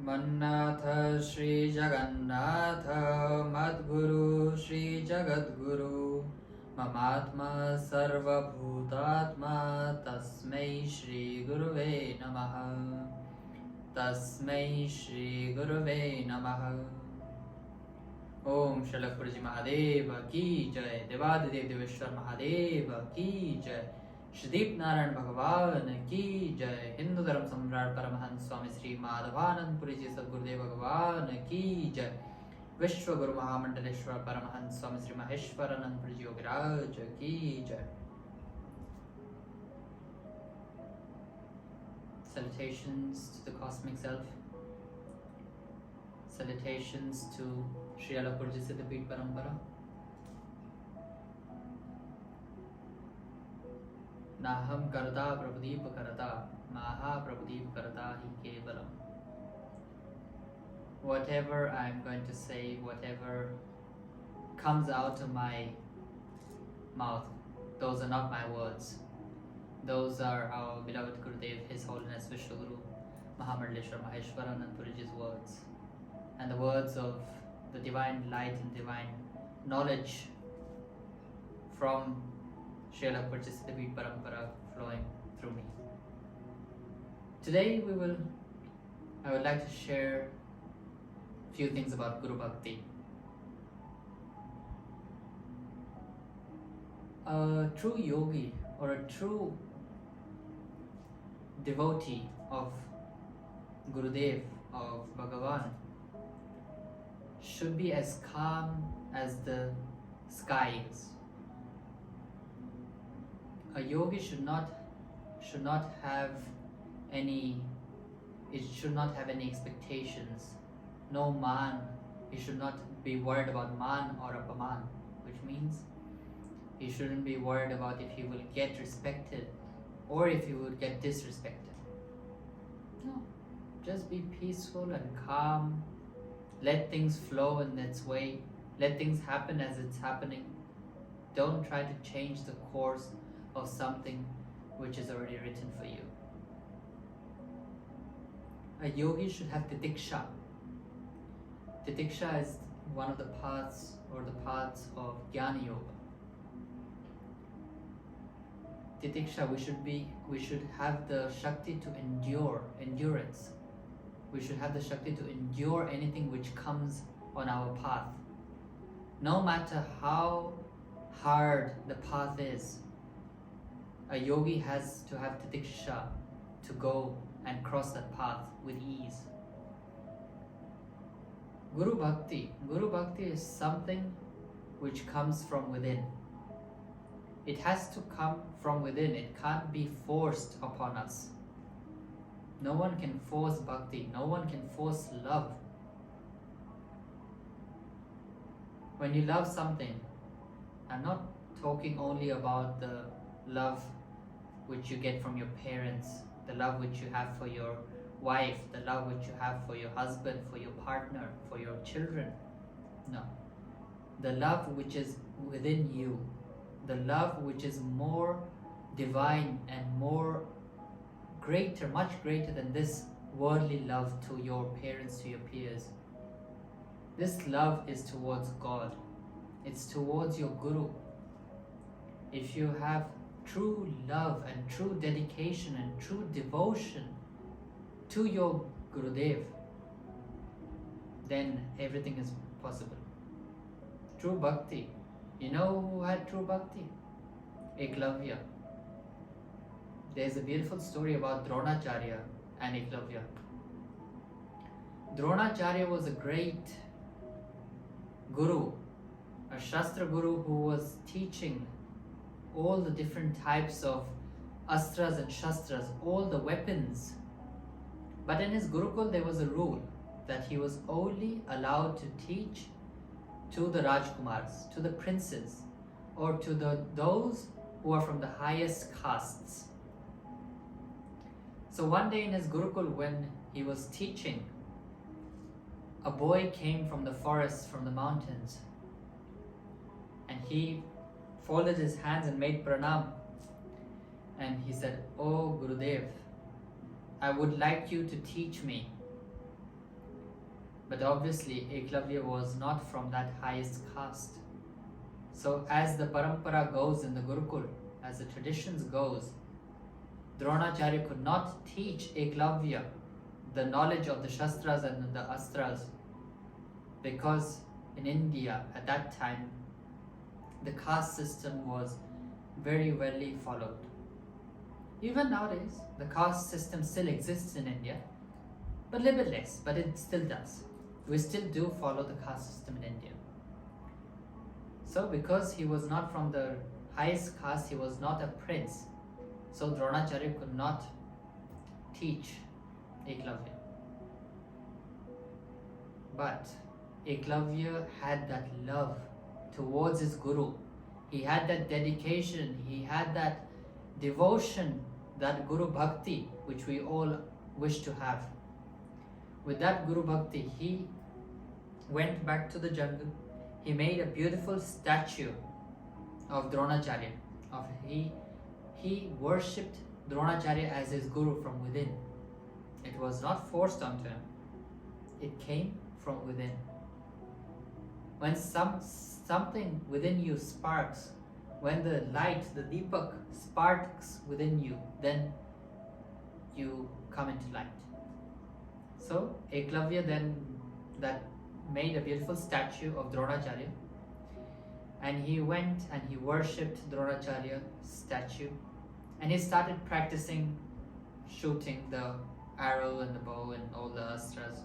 Mannatha Shri Jagannatha Madguru Shri Jagadguru Mamatma Sarva Bhutatma Tasmai Shri Guruve Namaha Tasmai Shri Guruve Namaha Om Shalakpurji Mahadeva Ki Jai Devadadev Deveshwar Mahadeva Ki Jai Shdeep Narayan Bhagavan Ki Jai Hindu Dharam Samrat Paramahans Swami Sri Madhavanand Puriji Sadgurudev Bhagavan Ki Jai Vishwaguru Mahamandaleshwar Paramahans Swami Sri Maheshwaranand Puriji Yogiraj Ki Jai. Salutations to the Cosmic Self. Salutations to Sri Alapurji Siddhapit Parampara. Naham Karta Prabhudeep Karata Maha Prabhudeep Karata Hi Kevalam. Whatever I'm going to say, whatever comes out of my mouth, those are not my words. Those are our beloved Gurudev, His Holiness Vishwaguru Mahamandaleshwar Maheshwaranand Puriji's words, and the words of the divine light and divine knowledge from Srila Siddhapit Parampara flowing through me. Today I would like to share a few things about Guru Bhakti. A true yogi or a true devotee of Gurudev, of Bhagavan, should be as calm as the sky is. A yogi should not have any expectations. No man. He should not be worried about man or apaman, which means he shouldn't be worried about if he will get respected or if he would get disrespected. No. Just be peaceful and calm. Let things flow in its way. Let things happen as it's happening. Don't try to change the course of something which is already written for you. A yogi should have titiksha. Titiksha is one of the paths of Jnana Yoga. Titiksha, we should have the Shakti to endurance. We should have the Shakti to endure anything which comes on our path. No matter how hard the path is, a yogi has to have titiksha to go and cross that path with ease. Guru Bhakti is something which comes from within. It has to come from within. It can't be forced upon us. No one can force Bhakti. No one can force love. When you love something, I'm not talking only about the love which you get from your parents, the love which you have for your wife, the love which you have for your husband, for your partner, for your children. No. The love which is within you, the love which is more divine and much greater than this worldly love to your parents, to your peers. This love is towards God. It's towards your Guru. If you have true love and true dedication and true devotion to your Gurudev, then everything is possible. True Bhakti. You know who had true Bhakti? Eklavya. There's a beautiful story about Dronacharya and Eklavya. Dronacharya was a great guru, a Shastra guru who was teaching all the different types of astras and shastras, all the weapons. But in his Gurukul there was a rule that he was only allowed to teach to the Rajkumars, to the princes, or to those who are from the highest castes. So one day in his Gurukul, when he was teaching, a boy came from the forest, from the mountains, and he folded his hands and made pranam. And he said, "Oh Gurudev, I would like you to teach me But obviously Eklavya was not from that highest caste. So as the parampara goes in the Gurukul, as the traditions goes, Dronacharya could not teach Eklavya the knowledge of the Shastras and the Astras, because in India at that time the caste system was very well followed. Even nowadays the caste system still exists in India, but a little bit less, but it still does. We still do follow the caste system in India. So because he was not from the highest caste, he was not a prince, so Dronacharya could not teach Eklavya. But Eklavya had that love towards his guru. He had that dedication, he had that devotion, that Guru Bhakti which we all wish to have. With that Guru Bhakti, he went back to the jungle. He made a beautiful statue of Dronacharya. He worshipped Dronacharya as his guru from within. It was not forced onto him. It came from within. When something within you sparks, when the light, the deepak sparks within you, then you come into light. So Eklavya then that made a beautiful statue of Dronacharya, and he went and he worshipped Dronacharya's statue, and he started practicing shooting the arrow and the bow and all the astras.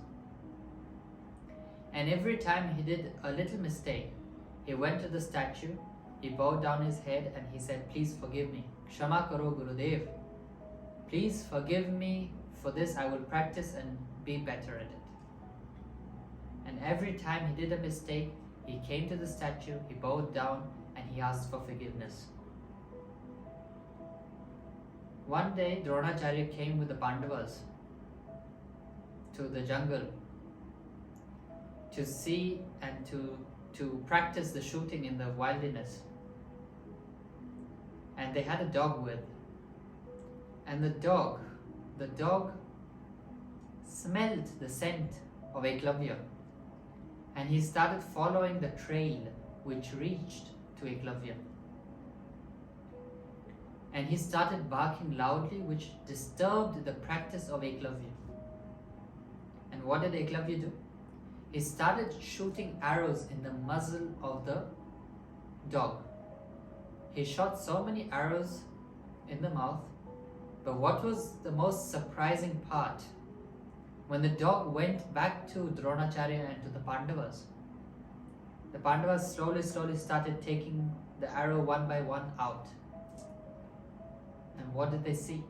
And every time he did a little mistake, he went to the statue, he bowed down his head and he said, "Please forgive me. Kshama karo Gurudev. Please forgive me for this. I will practice and be better at it." And every time he did a mistake, he came to the statue, he bowed down and he asked for forgiveness. One day Dronacharya came with the Pandavas to the jungle to see and to practice the shooting in the wilderness. And they had a dog with. And the dog smelled the scent of Eklavya. And he started following the trail which reached to Eklavya. And he started barking loudly, which disturbed the practice of Eklavya. And what did Eklavya do? He started shooting arrows in the muzzle of the dog. He shot so many arrows in the mouth, but what was the most surprising part? When the dog went back to Dronacharya and to the Pandavas slowly started taking the arrow one by one out. And what did they see?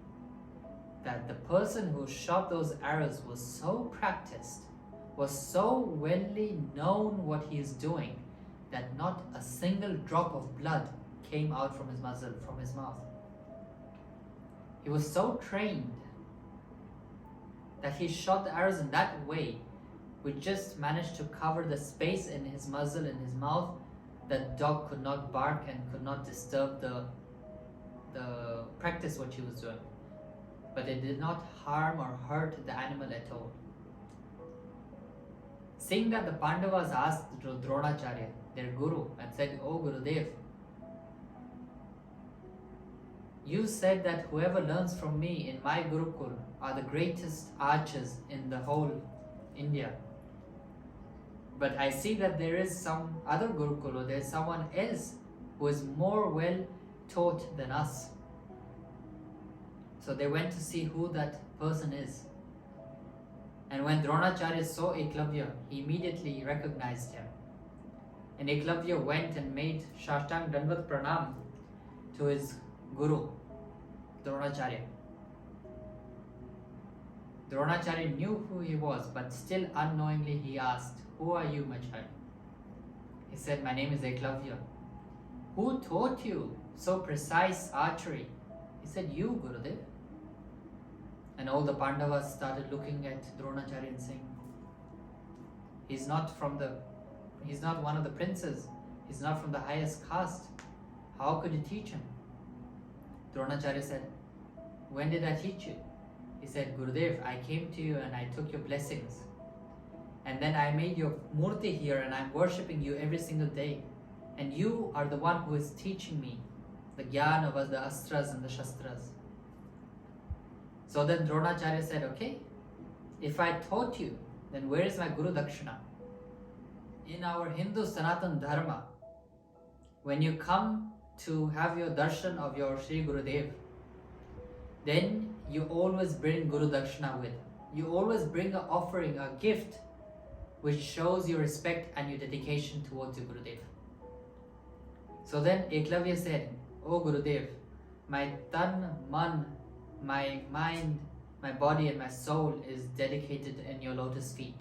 That the person who shot those arrows was so practiced, was so well known what he is doing, that not a single drop of blood came out from his muzzle, from his mouth. He was so trained that he shot the arrows in that way, which just managed to cover the space in his muzzle, in his mouth, that dog could not bark and could not disturb the practice what he was doing. But it did not harm or hurt the animal at all. Seeing that, the Pandavas asked Dronacharya, their guru, and said, "Oh Gurudev, you said that whoever learns from me in my Gurukul are the greatest archers in the whole India. But I see that there is some other Gurukul, or there is someone else who is more well taught than us." So they went to see who that person is. And when Dronacharya saw Eklavya, he immediately recognized him. And Eklavya went and made Shashtang Danvat Pranam to his guru, Dronacharya. Dronacharya knew who he was, but still unknowingly he asked, "Who are you, my child?" He said, "My name is Eklavya." "Who taught you so precise archery?" He said, "You, Gurudev." And all the Pandavas started looking at Dronacharya and saying, he's not one of the princes, he's not from the highest caste. How could you teach him? Dronacharya said, "When did I teach you?" He said, "Gurudev, I came to you and I took your blessings. and then I made your murti here and I'm worshipping you every single day, and you are the one who is teaching me the jnana of the astras and the shastras. So then Dronacharya said, okay, if I taught you, then where is my Guru Dakshina? In our Hindu Sanatan Dharma, when you come to have your darshan of your Sri Gurudev, then you always bring Guru Dakshina with. You always bring an offering, a gift, which shows your respect and your dedication towards your Gurudev. So then Eklavya said, "Oh Gurudev, my tan, man, my mind, my body and my soul is dedicated in your lotus feet.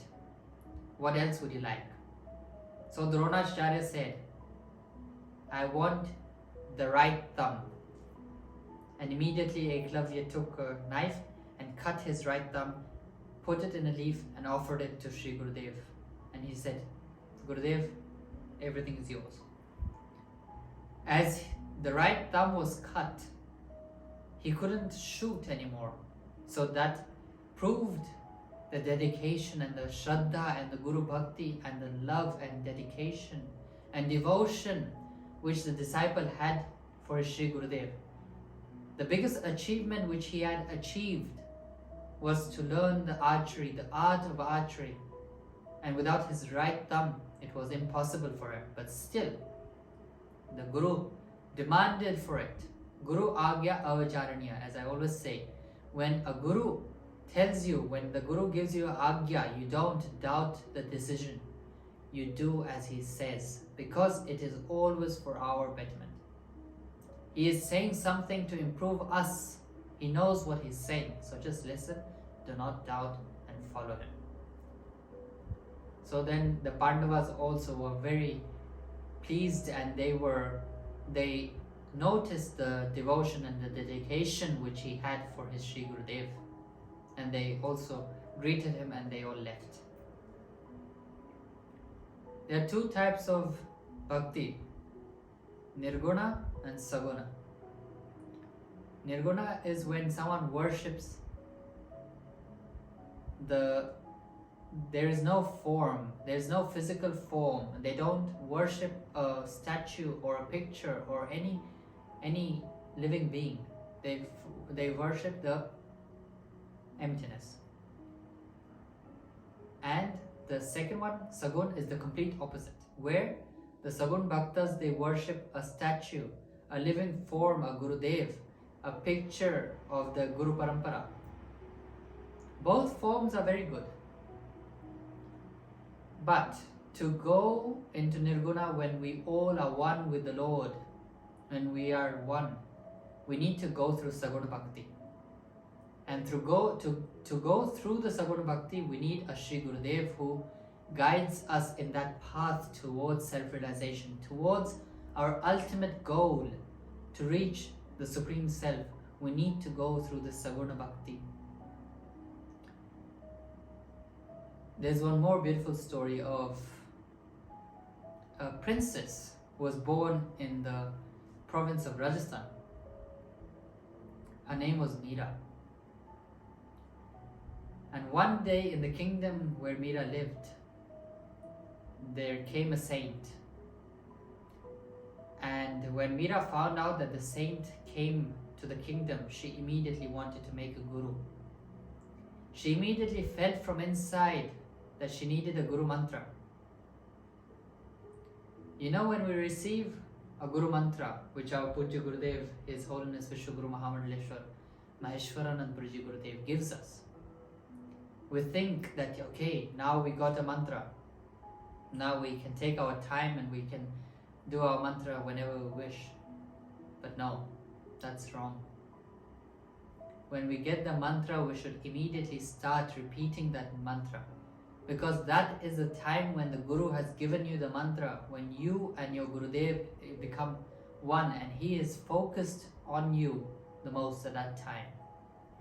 What else would you like?" So Dronacharya said, "I want the right thumb." And immediately Eklavya took a knife and cut his right thumb, put it in a leaf and offered it to Sri Gurudev. And he said, "Gurudev, everything is yours." As the right thumb was cut, he couldn't shoot anymore. So that proved the dedication and the Shraddha and the Guru Bhakti and the love and dedication and devotion which the disciple had for Sri Gurudev. The biggest achievement which he had achieved was to learn the archery, the art of archery. And without his right thumb, it was impossible for him. But still, the Guru demanded for it. Guru Agya Avacharanya, as I always say. When a Guru tells you, when the Guru gives you Agya, you don't doubt the decision. You do as he says, because it is always for our betterment. He is saying something to improve us. He knows what he's saying. So just listen, do not doubt, and follow him. So then the Pandavas also were very pleased, and they noticed the devotion and the dedication which he had for his Sri Gurudev. And they also greeted him and they all left. There are two types of bhakti, Nirguna and Saguna. Nirguna is when someone worships there is no form, there is no physical form. They don't worship a statue or a picture or any living being. They worship the emptiness. And the second one, Sagun, is the complete opposite, where the Sagun Bhaktas, they worship a statue, a living form, a Gurudev, a picture of the Guru Parampara. Both forms are very good. But to go into Nirguna when we all are one with the Lord, when we are one, we need to go through Saguna Bhakti. And to go through the Saguna Bhakti, we need a Sri Gurudev who guides us in that path towards self-realization, towards our ultimate goal, to reach the Supreme Self. We need to go through the Saguna Bhakti. There's one more beautiful story of a princess who was born in the province of Rajasthan. Her name was Meera. And one day in the kingdom where Meera lived, there came a saint. And when Meera found out that the saint came to the kingdom, she immediately wanted to make a guru. She immediately felt from inside that she needed a Guru Mantra. You know, when we receive a Guru Mantra, which our Pujya Gurudev, His Holiness Vishwaguru Mahamandaleshwar Maheshwaranandpurji Gurudev gives us, we think that, okay, now we got a mantra. Now we can take our time and we can do our mantra whenever we wish. But no, that's wrong. When we get the mantra, we should immediately start repeating that mantra. Because that is the time when the Guru has given you the mantra, when you and your Gurudev become one and he is focused on you the most at that time.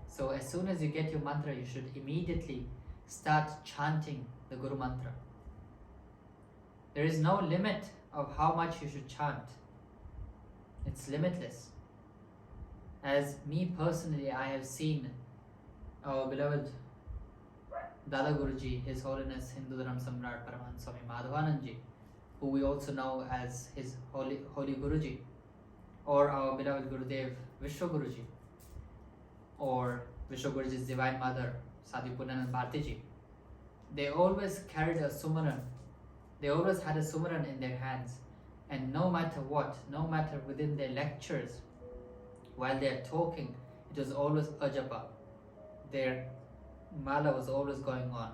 So as soon as you get your mantra, you should immediately start chanting the Guru Mantra. There is no limit of how much you should chant. It's limitless. As me personally, I have seen our beloved Dada Guruji, His Holiness Hindu Dharam Samrat Paramahansa Swami Madhavanandji, who we also know as His Holy Guruji, or our beloved Gurudev Vishwaguruji, or Vishwaguruji's Divine Mother Sadhu Punanand Bhartiji. They always carried a sumaran. They always had a sumaran in their hands, and no matter what, no matter within their lectures, while they are talking, it was always ajapa. Their mala was always going on.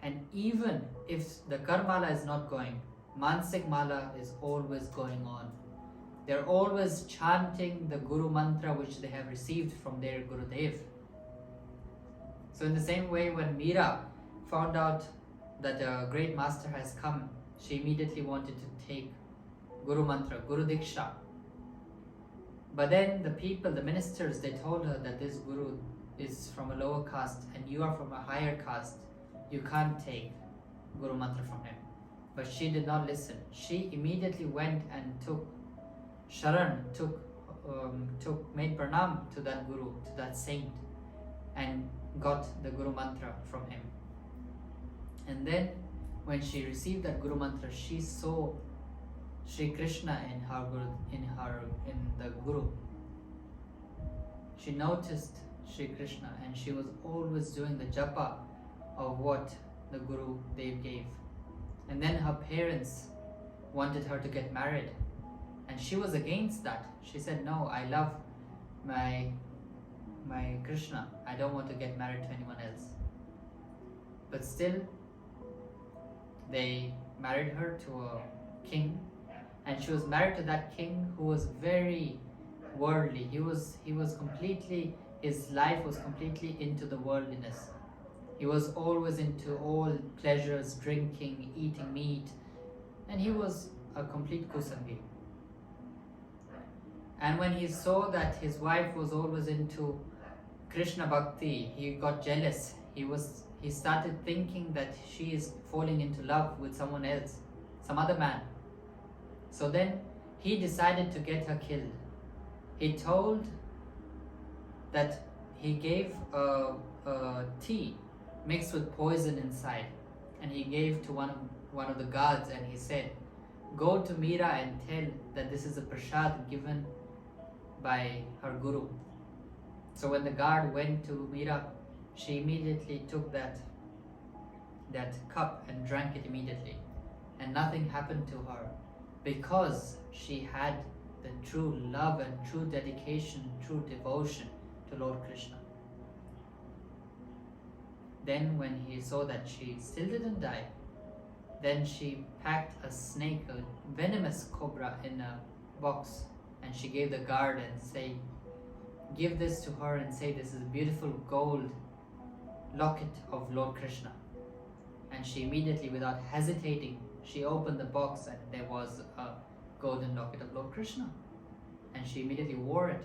And even if the karmala is not going, mansik mala is always going on. They're always chanting the Guru mantra which they have received from their Gurudev. So in the same way, when Meera found out that a great master has come, she immediately wanted to take Guru mantra, Guru Diksha. But then the people, the ministers, they told her that this Guru is from a lower caste and you are from a higher caste. You can't take Guru mantra from him. But she did not listen. She immediately went and took Sharan, made pranam to that Guru, to that saint, and got the Guru mantra from him. And then when she received that Guru mantra, she saw Sri Krishna in the Guru. She noticed Sri Krishna, and she was always doing the japa of what the Guru Dev gave. And then her parents wanted her to get married, and she was against that. She said, no, I love my Krishna. I don't want to get married to anyone else. But still, they married her to a king, and she was married to that king who was very worldly. He was completely, his life was completely into the worldliness. He was always into all pleasures, drinking, eating meat, and he was a complete kusangi. And when he saw that his wife was always into Krishna Bhakti, he got jealous. He started thinking that she is falling into love with someone else, some other man. So then he decided to get her killed. He told that he gave a tea mixed with poison inside, and he gave to one of the guards, and he said, go to Meera and tell that this is a prasad given by her Guru. So when the guard went to Meera, she immediately took that cup and drank it immediately, and nothing happened to her, because she had the true love and true dedication, true devotion to Lord Krishna. Then when he saw that she still didn't die, then she packed a snake, a venomous cobra, in a box, and she gave the guard and say, give this to her and say this is a beautiful gold locket of Lord Krishna. And she immediately, without hesitating, she opened the box, and there was a golden locket of Lord Krishna, and she immediately wore it.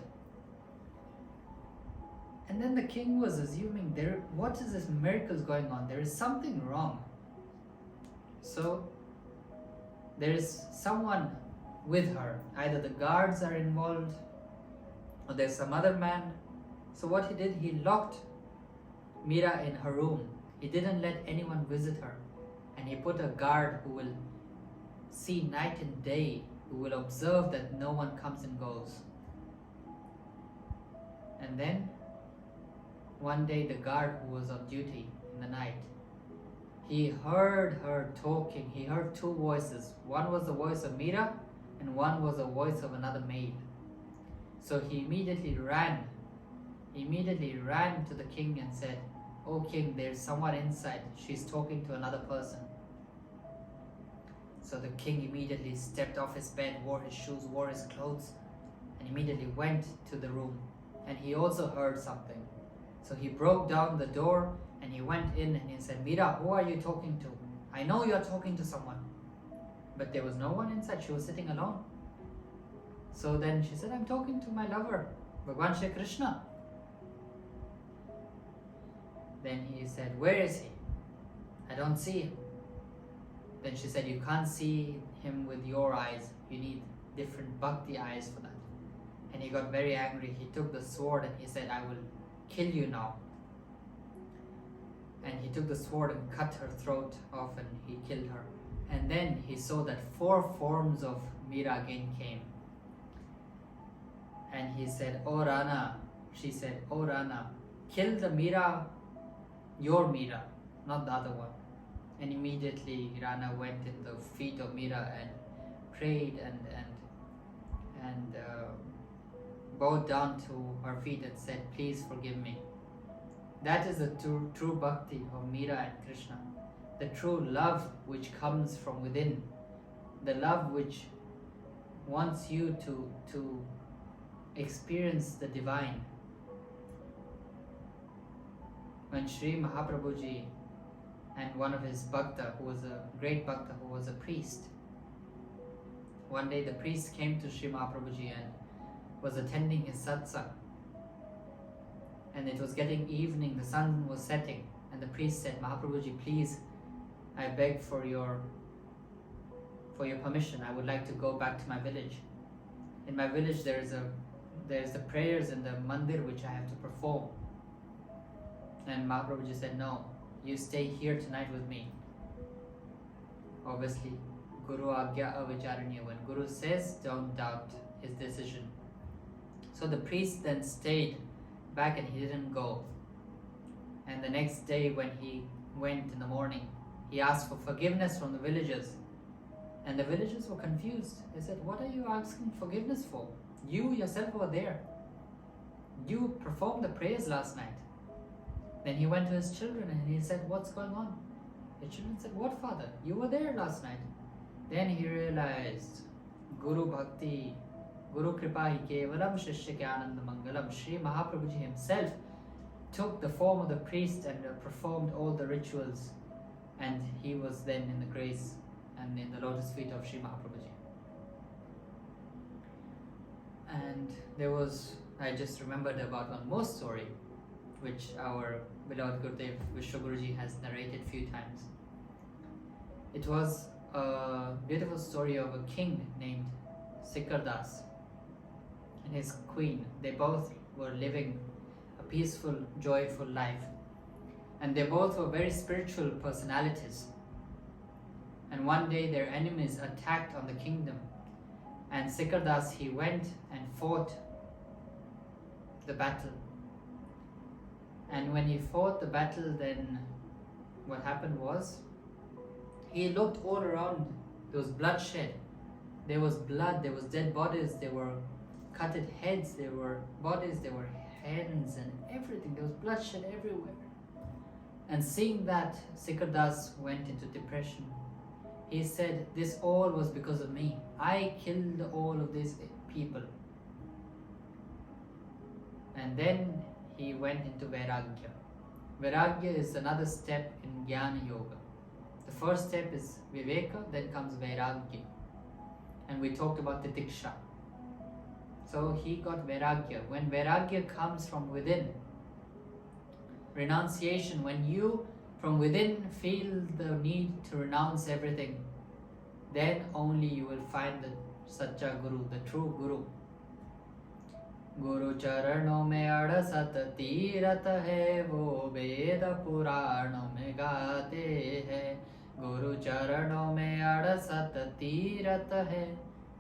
And then the king was assuming, what is this miracles going on? There is something wrong. So there is someone with her. Either the guards are involved, or there's some other man. So what he did, he locked Meera in her room. He didn't let anyone visit her. And he put a guard who will see night and day, who will observe that no one comes and goes. And then one day the guard who was on duty in the night, he heard her talking. He heard two voices. One was the voice of Meera, and one was the voice of another maid. So he immediately ran to the king and said, "Oh king, there's someone inside. She's talking to another person." So the king immediately stepped off his bed, wore his shoes, wore his clothes, and immediately went to the room. And he also heard something. So he broke down the door and he went in and he said, "Meera, who are you talking to? I know you're talking to someone." But there was no one inside. She was sitting alone. So then she said, "I'm talking to my lover, Bhagwan Shri Krishna." Then he said, "Where is he? I don't see him." Then she said, "You can't see him with your eyes. You need different bhakti eyes for that." And he got very angry. He took the sword and he said, "I will kill you now." and he took the sword and cut her throat off and he killed her. And then he saw that 4 forms of Meera again came. And he said, "Oh Rana," she said, "Oh Rana, kill the Meera, your Meera, not the other one." And immediately Rana went in the feet of Meera and prayed and bowed down to her feet and said, "Please forgive me." That is the true bhakti of Meera and Krishna. The true love which comes from within. The love which wants you to experience the divine. When Sri Mahaprabhuji and one of his bhakta, who was a great bhakta, who was a priest, one day the priest came to Sri Mahaprabhuji and was attending his satsang. And it was getting evening, the sun was setting, and the priest said, "Mahaprabhuji, please, I beg for your permission. I would like to go back to my village. In my village there's the prayers in the mandir which I have to perform." And Mahaprabhuji said, "No, you stay here tonight with me." Obviously, Guru Agya Avicharanya. When Guru says, don't doubt his decision. So the priest then stayed back and he didn't go. And the next day when he went in the morning, he asked for forgiveness from the villagers. And the villagers were confused. They said, "What are you asking forgiveness for? You yourself were there. You performed the prayers last night." Then he went to his children and he said, "What's going on?" The children said, "What, father? You were there last night." Then he realized, Guru Bhakti, Guru Kripa hi kevalam shishya ke ananda mangalam. Sri Mahaprabhuji himself took the form of the priest and performed all the rituals, and he was then in the grace and in the lotus feet of Sri Mahaprabhuji. And I just remembered about one more story which our beloved Gurudev Vishwaguruji has narrated a few times. It was a beautiful story of a king named Sikardas and his queen. They both were living a peaceful, joyful life, and they both were very spiritual personalities. And one day their enemies attacked on the kingdom, and Sikardas, he went and fought the battle. And when he fought the battle, then what happened was, he looked all around. There was bloodshed, there was blood, there was dead bodies, there were cutted heads, there were bodies, there were hands and everything. There was bloodshed everywhere. And seeing that, Sikardas went into depression. He said, "This all was because of me. I killed all of these people." And then he went into vairagya. Vairagya is another step in Jnana Yoga. The first step is viveka, then comes vairagya. And we talked about the diksha. So he got vairagya. When vairagya comes from within, renunciation, when you from within feel the need to renounce everything, then only you will find the Satya Guru, the true Guru. Guru charanon mein adasat tirat hai, wo ved puranon mein gaate hai. Guru charanon mein adasat tirat hai,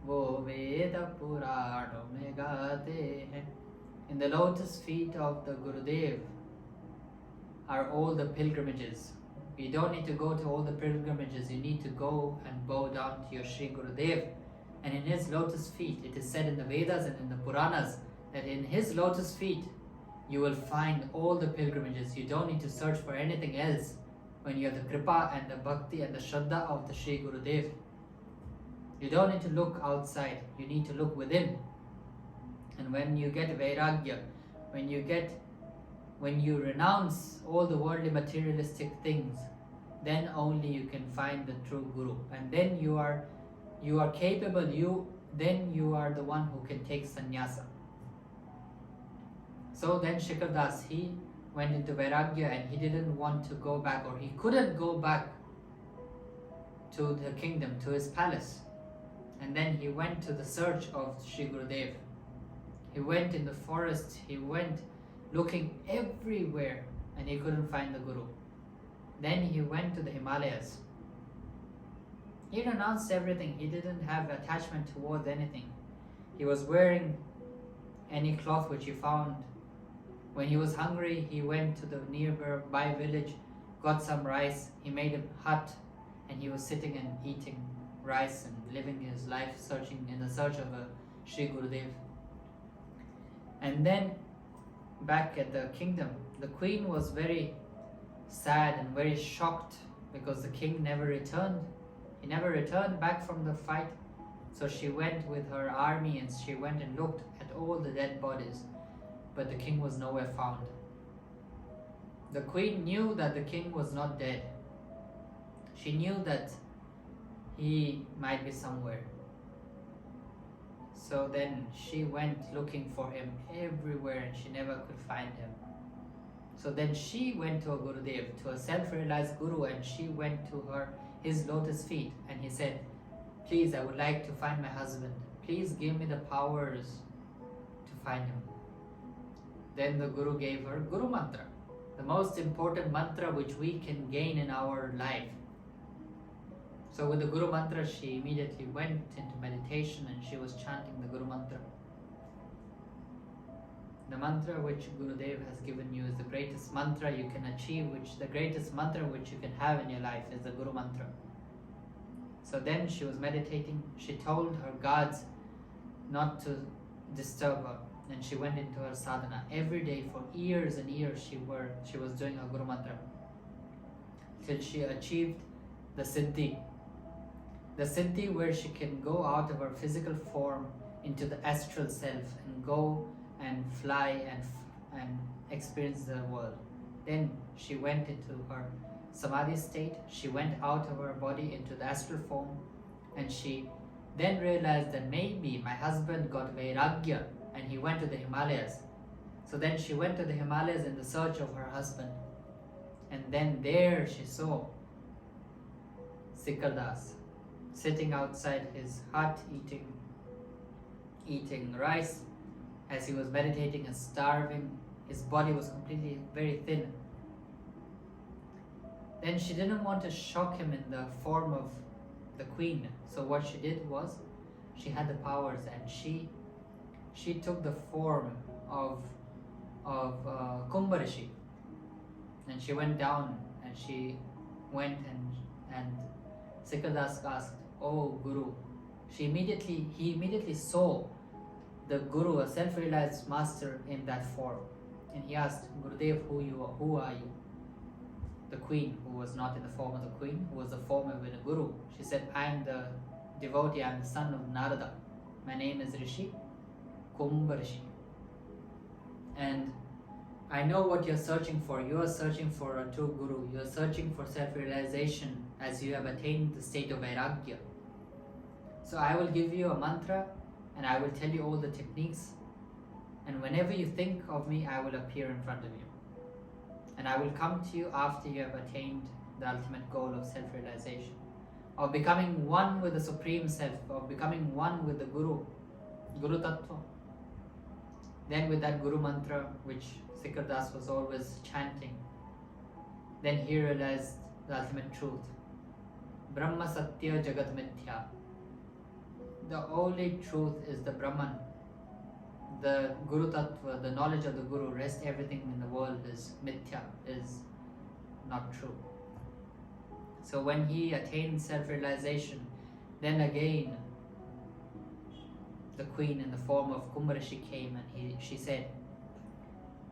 wo ved puranon mein gaate hai. In the lotus feet of the Gurudev are all the pilgrimages. You don't need to go to all the pilgrimages. You need to go and bow down to your Sri Gurudev. And in his lotus feet, it is said in the Vedas and in the Puranas that in his lotus feet you will find all the pilgrimages. You don't need to search for anything else when you have the Kripa and the Bhakti and the Shraddha of the Sri Gurudev. You don't need to look outside. You need to look within. And when you get vairagya, when you renounce all the worldly materialistic things, then only you can find the true Guru. And then you are capable, then you are the one who can take sannyasa. So then Sikardas, he went into vairagya and he didn't want to go back, or he couldn't go back to the kingdom, to his palace. And then he went to the search of Sri Gurudev. He went in the forest, he went looking everywhere, and he couldn't find the Guru. Then he went to the Himalayas. He renounced everything. He didn't have attachment towards anything. He was wearing any cloth which he found. When he was hungry, he went to the nearby village, got some rice. He made a hut, and he was sitting and eating rice and living his life in the search of a Sri Gurudev. And then back at the kingdom, the queen was very sad and very shocked because the king never returned. He never returned back from the fight. So she went with her army and she went and looked at all the dead bodies, but the king was nowhere found. The queen knew that the king was not dead. She knew that he might be somewhere. So then she went looking for him everywhere and she never could find him. So then she went to a Gurudev, to a self-realized Guru, and she went to his lotus feet and he said, "Please, I would like to find my husband. Please give me the powers to find him." Then the Guru gave her Guru Mantra, the most important mantra which we can gain in our life. So with the Guru Mantra, she immediately went into meditation and she was chanting the Guru Mantra. The mantra which Gurudev has given you is the greatest mantra you can achieve, the greatest mantra which you can have in your life is the Guru Mantra. So then she was meditating. She told her guards not to disturb her, and she went into her sadhana. Every day for years and years she was doing her Guru Mantra till she achieved the Siddhi. The Siddhi where she can go out of her physical form into the astral self and go and fly and experience the world. Then she went into her Samadhi state. She went out of her body into the astral form, and she then realized that maybe my husband got vairagya and he went to the Himalayas. So then she went to the Himalayas in the search of her husband, and then there she saw Sikardas sitting outside his hut eating rice. As he was meditating and starving, his body was completely very thin. Then she didn't want to shock him in the form of the queen. So what she did was, she had the powers and she took the form of Kumbharishi, and she went down and she went and Sikardas asked, "Oh Guru." He immediately saw the Guru, a self-realized master, in that form, and he asked, "Gurudev, who are you?" The queen, who was not in the form of the queen, who was the form of the Guru, she said, "I am the devotee, I am the son of Narada. My name is Rishi Kumbharishi. And I know what you're searching for. You are searching for a true Guru. You are searching for self-realization as you have attained the state of vairagya. So I will give you a mantra and I will tell you all the techniques. And whenever you think of me, I will appear in front of you. And I will come to you after you have attained the ultimate goal of self-realization, of becoming one with the Supreme Self, of becoming one with the Guru Tattva." Then with that Guru Mantra, which Sikardas was always chanting, then he realized the ultimate truth. Brahma Satya Jagat Mithya. The only truth is the Brahman. The Guru Tattva, the knowledge of the Guru, rest everything in the world is Mithya, is not true. So when he attained self-realization, then again the queen in the form of Kumbharishi came and she said,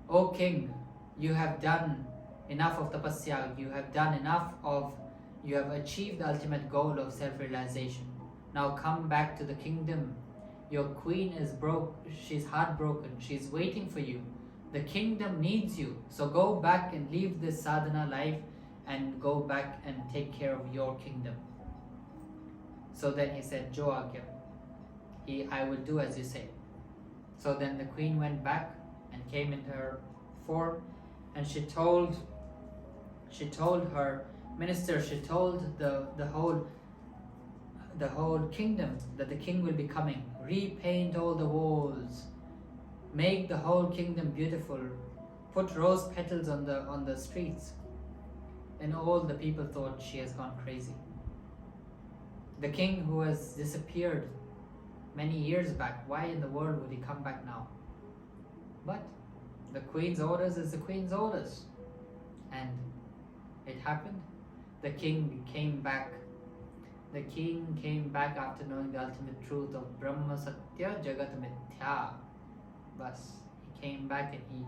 "O king, you have done enough of tapasya, you have achieved the ultimate goal of self-realization. Now come back to the kingdom. Your queen is she's heartbroken, she's waiting for you. The kingdom needs you. So go back and leave this sadhana life and go back and take care of your kingdom." So then he said, "Jo agya, I will do as you say." So then the queen went back and came into her form, and she told her minister, she told the whole kingdom that the king will be coming. Repaint all the walls, make the whole kingdom beautiful, put rose petals on the streets. and all the people thought she has gone crazy. The king who has disappeared many years back, why in the world would he come back now? But the queen's orders is the queen's orders. And it happened. The king came back. The king came back after knowing the ultimate truth of Brahma Satya Jagat Mithya. Bas, he came back and he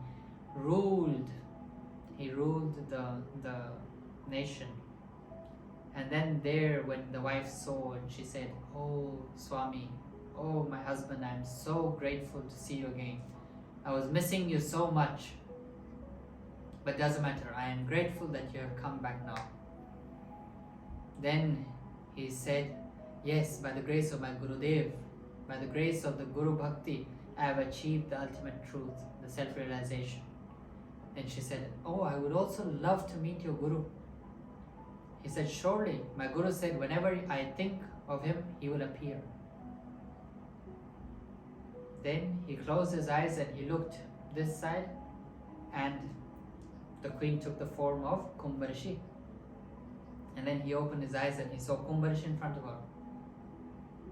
ruled. He ruled the nation. And then there, when the wife saw and she said, "Oh Swami, oh my husband, I am so grateful to see you again. I was missing you so much. But doesn't matter, I am grateful that you have come back now." Then he said, "Yes, by the grace of my Gurudev, by the grace of the Guru Bhakti, I have achieved the ultimate truth, the self-realization." Then she said, "Oh, I would also love to meet your Guru." He said, "Surely, my Guru said, whenever I think of him, he will appear." Then he closed his eyes and he looked this side, and the queen took the form of Kumbharishi. And then he opened his eyes and he saw Kumbharishi in front of her.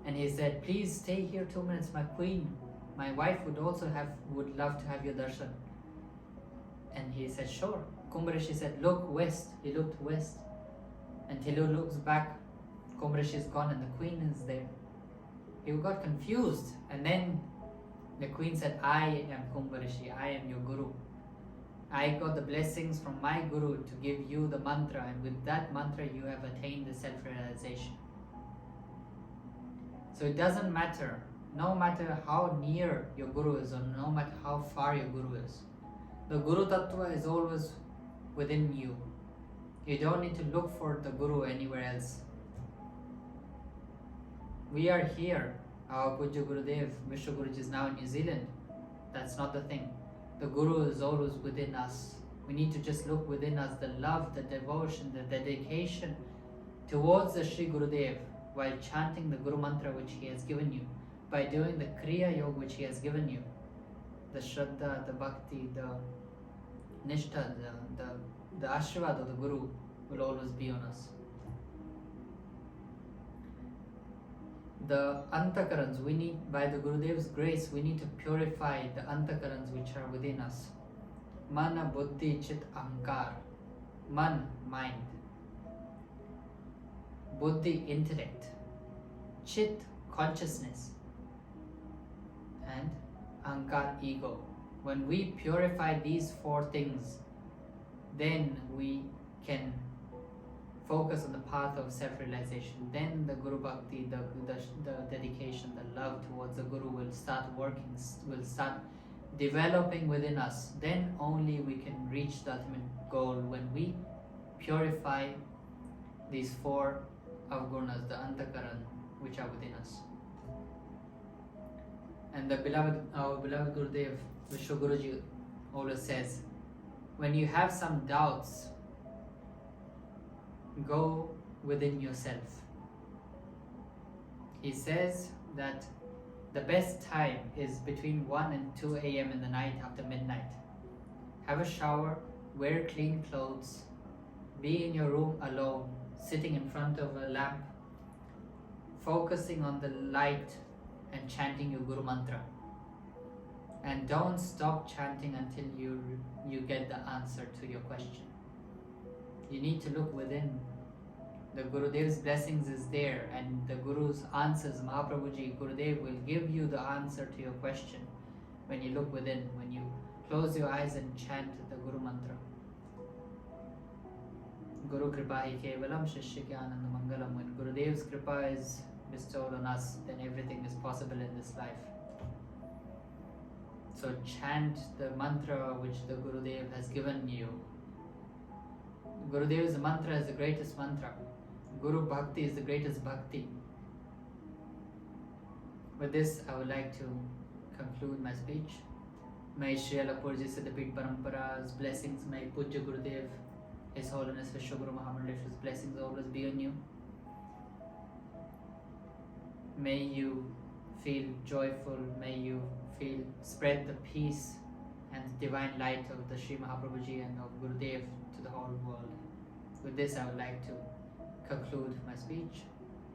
And he said, "Please stay here 2 minutes, my queen. My wife would love to have your darshan." And he said, "Sure." Kumbharishi said, "Look west." He looked west. Until he looks back, Kumbharishi is gone and the queen is there. He got confused. And then the queen said, "I am Kumbharishi. I am your Guru. I got the blessings from my Guru to give you the mantra, and with that mantra you have attained the self-realization." So it doesn't matter, no matter how near your Guru is or no matter how far your Guru is, the Guru Tattva is always within you. You don't need to look for the Guru anywhere else. We are here. Our Pujya Gurudev, Vishwaguruji, is now in New Zealand. That's not the thing. The Guru is always within us. We need to just look within us, the love, the devotion, the dedication towards the Sri Gurudev while chanting the Guru Mantra which he has given you, by doing the Kriya Yoga which he has given you, the Shraddha, the Bhakti, the Nishtha, the Ashirvad of the Guru will always be on us. The antakarans, we need, by the Gurudev's grace, we need to purify the antakarans which are within us. Mana, Buddhi, Chit, Ahankar. Man, mind. Buddhi, intellect. Chit, consciousness. And Ahankar, ego. When we purify these 4 things, then we can focus on the path of self-realization. Then the Guru Bhakti, the dedication, the love towards the Guru will start working, will start developing within us. Then only we can reach the ultimate goal, when we purify these 4 avgunas, the antakaran, which are within us. And our beloved Gurudev, Vishwaguruji, always says, when you have some doubts, go within yourself. He says that the best time is between 1 and 2 a.m. in the night after midnight. Have a shower, wear clean clothes, be in your room alone, sitting in front of a lamp, focusing on the light and chanting your Guru Mantra. And don't stop chanting until you get the answer to your question. You need to look within. The Gurudev's blessings is there, and the Guru's answers, Mahaprabhuji, Gurudev will give you the answer to your question when you look within, when you close your eyes and chant the Guru Mantra. Guru Kripa hi kevalam shishya ki ananda mangalam. When Gurudev's Kripa is bestowed on us, then everything is possible in this life. So chant the mantra which the Gurudev has given you. Gurudev's mantra is the greatest mantra. Guru Bhakti is the greatest bhakti. With this, I would like to conclude my speech. May Shri Alapurji Siddhapit Parampara's blessings, may Pujya Gurudev, His Holiness Vishwaguru Mahamandaleshwar's blessings always be on you. May you feel joyful, may you spread the peace and divine light of the Sri Mahaprabhuji and of Gurudev to the whole world. With this, I would like to conclude my speech.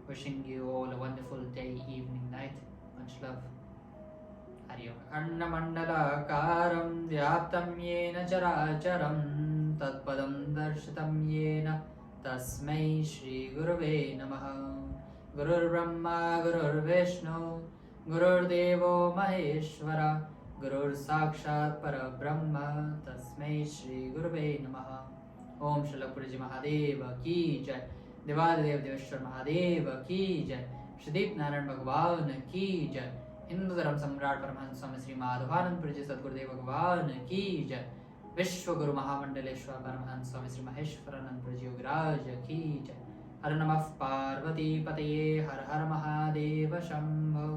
Wishing you all a wonderful day, evening, night. Much love. Hari Om. Annamandalakaram vyaptam yena characharam tatpadam darshitam yena tasmai Shri Gurave Namaha. Gurur Brahma Gurur Vishnu Gurur Devo Maheshwara Gurur Sakshat Parabrahma Tasmai Shri Gurave Namaha. Om Shalapuruji Mahadeva Ki Jai. देवादेव देवेश्वर महादेव की जय। श्रीदीप नारायण भगवान की जय। हिंदू धर्म सम्राट परमहंस स्वामी श्री माधवानंद जी सद्गुरुदेव भगवान की जय। विश्व गुरु महामंडलेश्वर परमहंस स्वामी श्री महेश्वरानंद जी योगराज की जय। हर नमः पार्वती पतये हर हर महादेव शंभो।